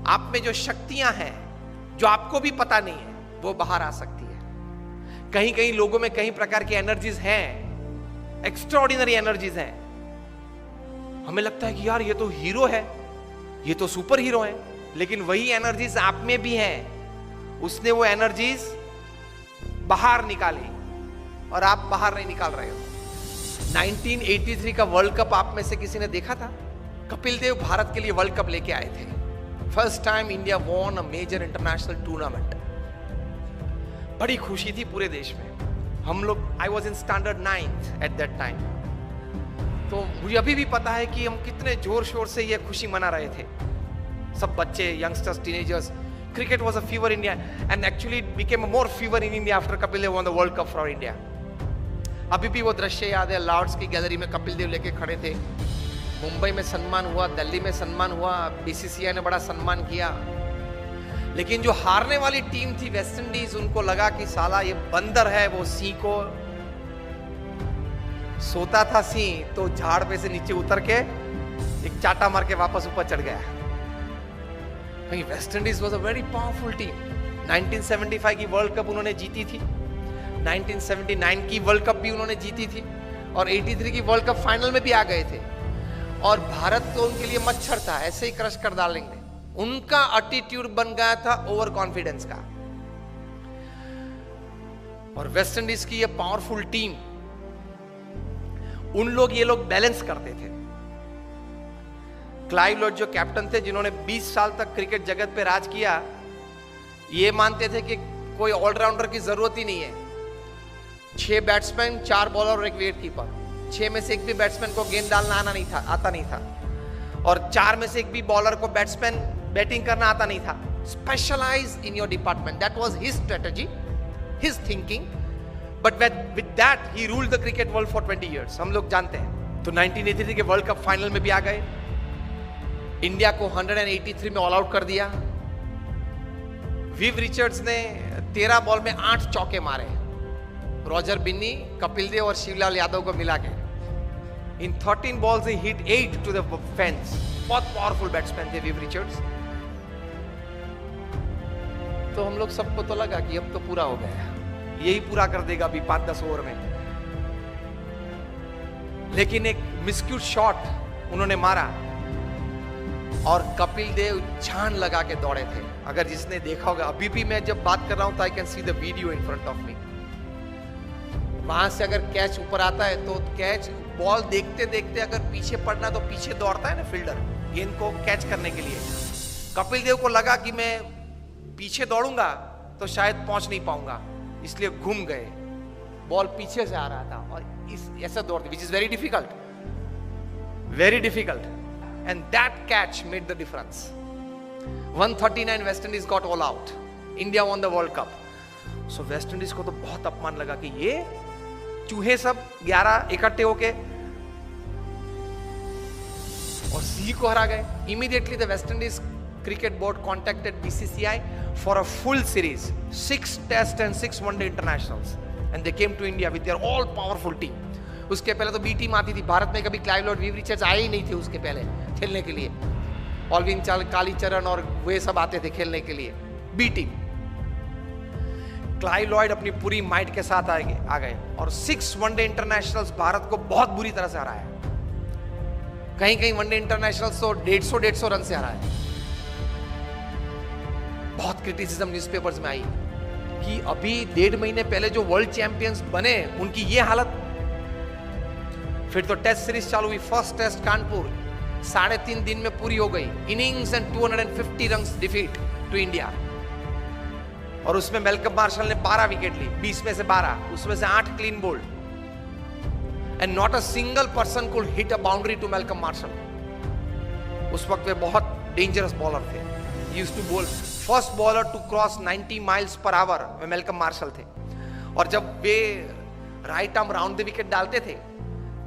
आप में जो शक्तियां हैं जो आपको भी पता नहीं है, वो बाहर आ सकती है। कहीं कहीं लोगों में कई प्रकार की एनर्जीज हैं, एक्स्ट्राऑर्डिनरी एनर्जीज हैं। हमें लगता है कि यार ये तो हीरो है, ये तो सुपर हीरो है, लेकिन वही एनर्जीज आप में भी हैं। उसने वो एनर्जीज बाहर निकाली और आप बाहर नहीं निकाल रहे हो। 1983 का वर्ल्ड कप आप में से किसी ने देखा था? कपिल देव भारत के लिए वर्ल्ड कप लेके आए थे। First time India won a major international tournament. बड़ी खुशी थी पूरे देश में। हम लोग, I was in standard 9th at that time, तो मुझे अभी भी पता है कि हम कितने जोर शोर से ये खुशी मना रहे थे, सब बच्चे, youngsters, teenagers. Cricket was a fever in India and actually it became a more fever in India after Kapil Dev won the World Cup for India. अभी भी वो दृश्य याद है, लॉर्ड्स की गैलरी में कपिल देव लेके खड़े थे। मुंबई में सम्मान हुआ, दिल्ली में सम्मान हुआ, बीसीसीआई ने बड़ा सम्मान किया। लेकिन जो हारने वाली टीम थी वेस्ट इंडीज, उनको लगा कि साला ये बंदर है, वो सिंह को सोता था सिंह तो झाड़ पे से नीचे उतर के एक चाटा मार के वापस ऊपर चढ़ गया। West Indies was a very powerful team. 1975 की वर्ल्ड कप उन्होंने जीती थी, 1979 की वर्ल्ड कप भी उन्होंने जीती थी और 83 की वर्ल्ड कप फाइनल में भी आ गए थे। और भारत तो उनके लिए मच्छर था, ऐसे ही क्रश कर डालेंगे। उनका एटीट्यूड बन गया था ओवर कॉन्फिडेंस का। और वेस्ट इंडीज की ये पावरफुल टीम, ये लोग बैलेंस करते थे। क्लाइव लॉर्ड जो कैप्टन थे, जिन्होंने 20 साल तक क्रिकेट जगत पे राज किया, ये मानते थे कि कोई ऑलराउंडर की जरूरत ही नहीं है। 6 बैट्समैन, 4 बॉलर और 1 विकेट कीपर। 6 में से एक भी बैट्समैन को गेंद डालना आता नहीं था और 4 में से एक भी बॉलर को बैटिंग करना आता नहीं था। Specialize in your department, that was his strategy, his thinking, but with that he ruled the cricket world for 20 years. हम लोग जानते हैं। तो 1983 के वर्ल्ड कप फाइनल में भी आ गए, इंडिया को 183 में ऑल आउट कर दिया। विव रिचर्ड्स ने 13 बॉल में 8 चौके मारे, रॉजर बिन्नी, कपिल देव और शिवलाल यादव को मिला के। इन 13 बॉल्स ही हिट 8 टू द फेंस। बहुत पावरफुल बैट्समैन थे विव रिचर्ड्स। तो हम लोग सबको तो लगा कि अब तो पूरा हो गया, यही पूरा कर देगा अभी 5-10 ओवर में। लेकिन एक मिसक्यूट शॉट उन्होंने मारा और कपिल देव जान लगा के दौड़े थे। अगर जिसने देखा होगा, अभी भी मैं जब बात कर रहा हूं तो I can see the video in front of me. वहां से अगर कैच ऊपर आता है तो कैच, बॉल देखते देखते अगर पीछे पड़ना तो पीछे दौड़ता है ना फील्डर गेंद को कैच करने के लिए। कपिल देव को लगा कि मैं पीछे दौड़ूंगा तो शायद पहुंच नहीं पाऊंगा, इसलिए घूम गए। बॉल पीछे से आ रहा था और इस ऐसा दौड़ते, which is very difficult, and that catch made the difference. 139 West Indies got all out, India won the World cup. So West Indies को तो बहुत अपमान लगा कि ये चूहे सब 11 इकट्ठे होके और सी को हरा गए। Immediately the West Indies cricket board contacted BCCI for a full series, 6 test and 6 one day internationals, and they came to India with their all powerful team. उसके पहले तो बी टीम आती थी भारत में, कभी क्लाइव लॉर्ड, विव रिचर्ड्स आए ही नहीं थे उसके पहले खेलने के लिए। ऑलविन कालीचरण और वे सब आते थे खेलने के लिए, बी टीम। क्लाइव लॉयड अपनी पूरी माइट के साथ आ गए और 6 वनडे इंटरनेशनल्स भारत को बहुत बुरी तरह से हराया। कहीं कहीं वनडे इंटरनेशनल्स तो 150 रन से हराया। बहुत क्रिटिसिज्म न्यूज़पेपर्स में आई कि अभी 1.5 महीने पहले जो वर्ल्ड चैंपियंस बने उनकी ये हालत। फिर तो टेस्ट सीरीज चालू हुई। फर्स्ट टेस्ट कानपुर 3.5 दिन में पूरी हो गई। Innings and 250 runs defeat to India. और उसमें मेलकम मार्शल ने 12 विकेट ली, 20 में से 12, उसमें से 8 clean bowled, and not a single person could hit a boundary to Malcolm Marshall. उस वक्त वे बहुत डेंजरस बॉलर थे। He used to bowl first bowler to cross 90 miles per hour way Malcolm martial थे। और जब way right arm round the wicket डालते थे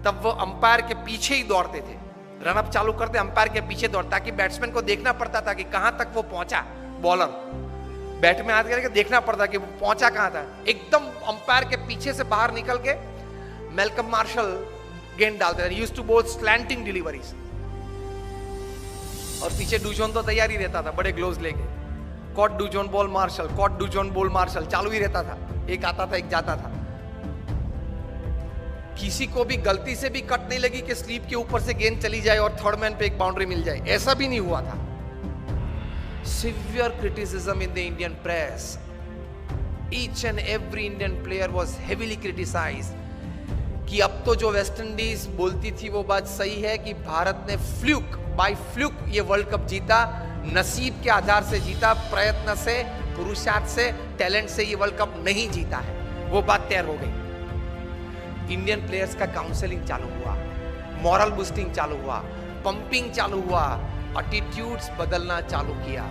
तब वो अंपायर के पीछे ही दौड़ते थे। रन अप चालू करते अंपायर के पीछे दौड़, ताकि बैट्समैन को देखना पड़ता था कि कहां तक वो पहुंचा। बॉलर बैट में हाथ करके देखना पड़ता कि वो पहुंचा कहां था। एकदम अंपायर के पीछे से बाहर निकल के मेलकम मार्शल गेंद डालते थे। यूज्ड टू बोल स्लैंटिंग डिलीवरीज। और पीछे डूजोन तो तैयार ही रहता था बड़े ग्लोव्स लेके, caught Dujon ball Marshall, caught Dujon ball Marshall चालू ही रहता था, एक आता था एक जाता था। किसी को भी गलती से भी कट नहीं लगी कि स्लीप के ऊपर से गेंद चली जाए और थर्ड मैन पे एक बाउंड्री मिल जाए, ऐसा भी नहीं हुआ था। Severe criticism in the Indian press, each and every Indian player was heavily criticised कि अब तो जो वेस्ट इंडीज बोलती थी वो बात सही है कि भारत ने बाय फ्लूक ये वर्ल्ड कप जीता, नसीब के आधार से जीता, प्रयत्न से, पुरुषार्थ से, टैलेंट से ये वर्ल्ड कप नहीं जीता है, वो बात तैयार हो गई। इंडियन प्लेयर्स का काउंसलिंग चालू हुआ, मॉरल बूस्टिंग चालू हुआ, पंपिंग चालू हुआ, एटीट्यूड्स बदलना चालू किया।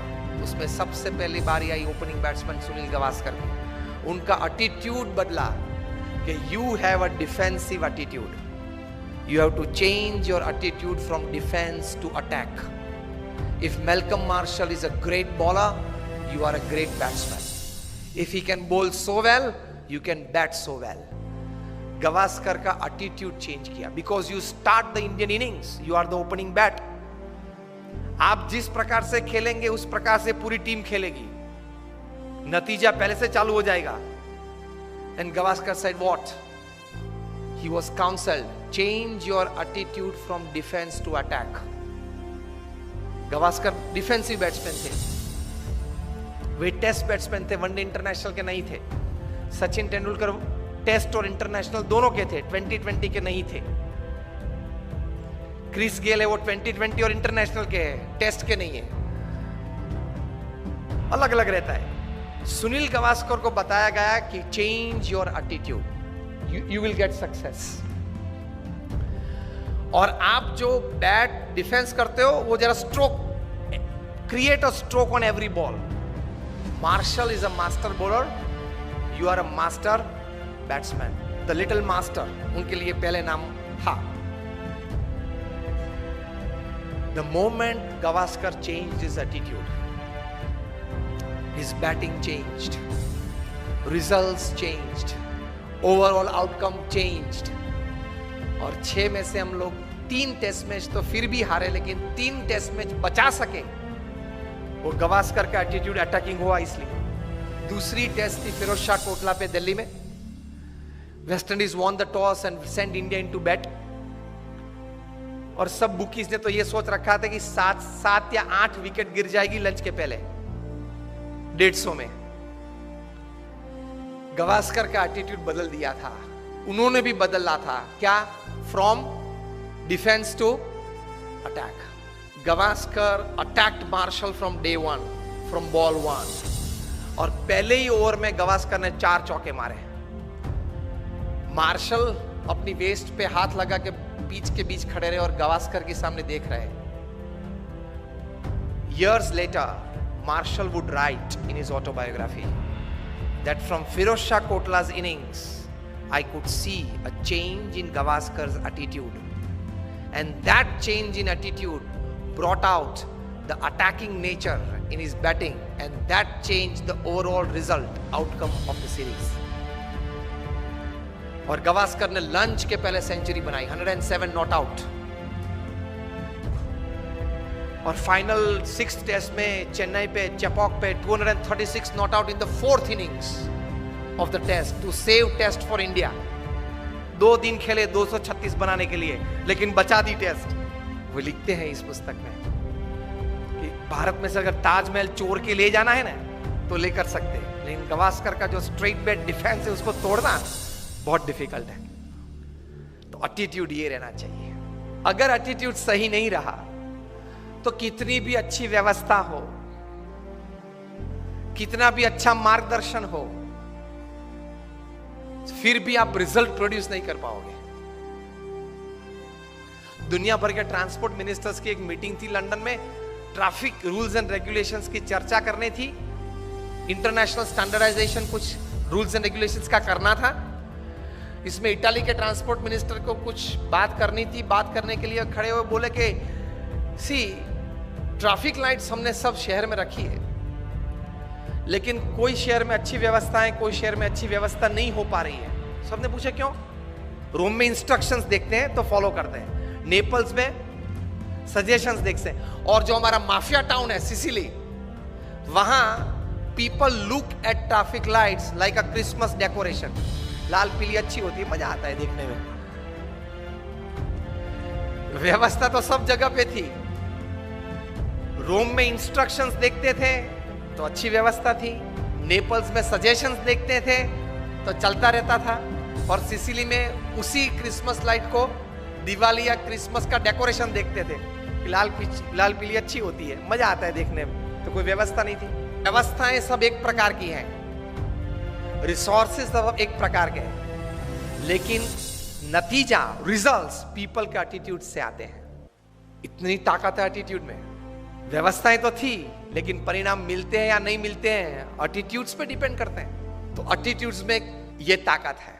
उसमें सबसे पहली बारी आई ओपनिंग बैट्समैन सुनील गावस्कर की। उनका एटीट्यूड बदला कि you have a defensive attitude, you have to change your attitude from defence to attack. If Malcolm Marshall is a great bowler, you are a great batsman. If he can bowl so well, you can bat so well. Gavaskar का attitude change किया because you start the Indian innings, you are the opening bat. आप जिस प्रकार से खेलेंगे उस प्रकार से पूरी टीम खेलेगी, नतीजा पहले से चालू हो जाएगा। And Gavaskar said what? He was counseled, change your attitude from defense to attack. Gavaskar defensive batsman थे, वे टेस्ट बैट्समैन थे, वनडे इंटरनेशनल के नहीं थे। सचिन तेंदुलकर टेस्ट और इंटरनेशनल दोनों के थे, 2020 के नहीं थे। क्रिस गेल है वो 2020 और इंटरनेशनल के है, टेस्ट के नहीं है, अलग अलग रहता है। सुनील गावस्कर को बताया गया कि change your attitude, you will get success. और आप जो बैट डिफेंस करते हो वो जरा stroke, create a stroke on every ball. Marshall is a master bowler, you are a master batsman, the little master उनके लिए पहले नाम था। The moment Gavaskar changed his attitude, his batting changed, results changed, overall outcome changed. और 6 में से हम लोग 3 टेस्ट मैच तो फिर भी हारे, लेकिन 3 टेस्ट मैच बचा सके, वो गावस्कर का एटीट्यूड अटैकिंग हुआ इसलिए। दूसरी टेस्ट थी फिरोज शाह कोटला पे दिल्ली में, West Indies won the toss and send India into bat. और सब बुकीज ने तो ये सोच रखा था कि 7 या 8 विकेट गिर जाएगी लंच के पहले 150 में। गावस्कर का एटीट्यूड बदल दिया था, उन्होंने भी बदला था, क्या? From defence to attack. Gavaskar attacked Marshall from day 1, from ball 1, और पहले ही ओवर में गावस्कर ने 4 चौके मारे। मार्शल अपनी वेस्ट पे हाथ लगा के पिच के बीच खड़े रहे और गावस्कर के सामने देख रहे। Years later, Marshall would write in his autobiography that from Firoz Shah Kotla's innings, I could see a change in Gavaskar's attitude, and that change in attitude brought out the attacking nature in his batting, and that changed the overall result outcome of the series. और गावस्कर ने lunch के पहले century बनाई, 107 not out. और final 6th test में चेन्नई पे चेपॉक पे 236 not out in the 4th innings of the test to save test for India. 2 दिन खेले 236 बनाने के लिए, लेकिन बचा दी टेस्ट। वो लिखते हैं इस पुस्तक में कि भारत में से अगर ताजमहल चोर के ले जाना है ना तो लेकर सकते, लेकिन गावस्कर का जो स्ट्रेट बैट डिफेंस है उसको तोड़ना बहुत डिफिकल्ट है। तो एटीट्यूड ये रहना चाहिए। अगर एटीट्यूड सही नहीं रहा तो कितनी भी अच्छी व्यवस्था हो, कितना भी अच्छा मार्गदर्शन हो, फिर भी आप रिजल्ट प्रोड्यूस नहीं कर पाओगे। दुनिया भर के ट्रांसपोर्ट मिनिस्टर्स की एक मीटिंग थी लंदन में, ट्रैफिक रूल्स एंड रेगुलेशंस की चर्चा करनी थी, इंटरनेशनल स्टैंडर्डाइजेशन कुछ रूल्स एंड रेगुलेशंस का करना था। इसमें इटाली के ट्रांसपोर्ट मिनिस्टर को कुछ बात करनी थी। बात करने के लिए खड़े हुए बोले कि सी ट्रैफिक लाइट्स हमने सब शहर में रखी है, लेकिन कोई शहर में अच्छी व्यवस्था है, कोई शहर में अच्छी व्यवस्था नहीं हो पा रही है। सबने पूछा क्यों? रोम में इंस्ट्रक्शंस देखते हैं तो फॉलो करते हैं, नेपल्स में सजेशंस देख सकते हैं। और जो हमारा माफिया टाउन है सिसिली, वहां people look at traffic lights like a Christmas decoration. लाल पीली अच्छी होती है, मजा आता है देखने में। व्यवस्था तो सब जगह पे थी। रोम में इंस्ट्रक्शंस देखते थे तो अच्छी व्यवस्था थी, नेपल्स में सजेशंस देखते थे तो चलता रहता था, और सिसिली में उसी क्रिसमस लाइट को दिवाली या क्रिसमस का डेकोरेशन देखते थे। लाल लाल पीली अच्छी होती है, मजा आता है देखने में। तो कोई व्यवस्था नहीं थी। व्यवस्थाएं सब एक प्रकार की हैं, रिसोर्सेज सब एक प्रकार के हैं, लेकिन नतीजा, रिजल्ट्स पीपल के एटीट्यूड से आते हैं। इतनी ताकत है एटीट्यूड में। व्यवस्थाएं तो थी, लेकिन परिणाम मिलते हैं या नहीं मिलते हैं एटीट्यूड्स पे डिपेंड करते हैं। तो एटीट्यूड्स में ये ताकत है।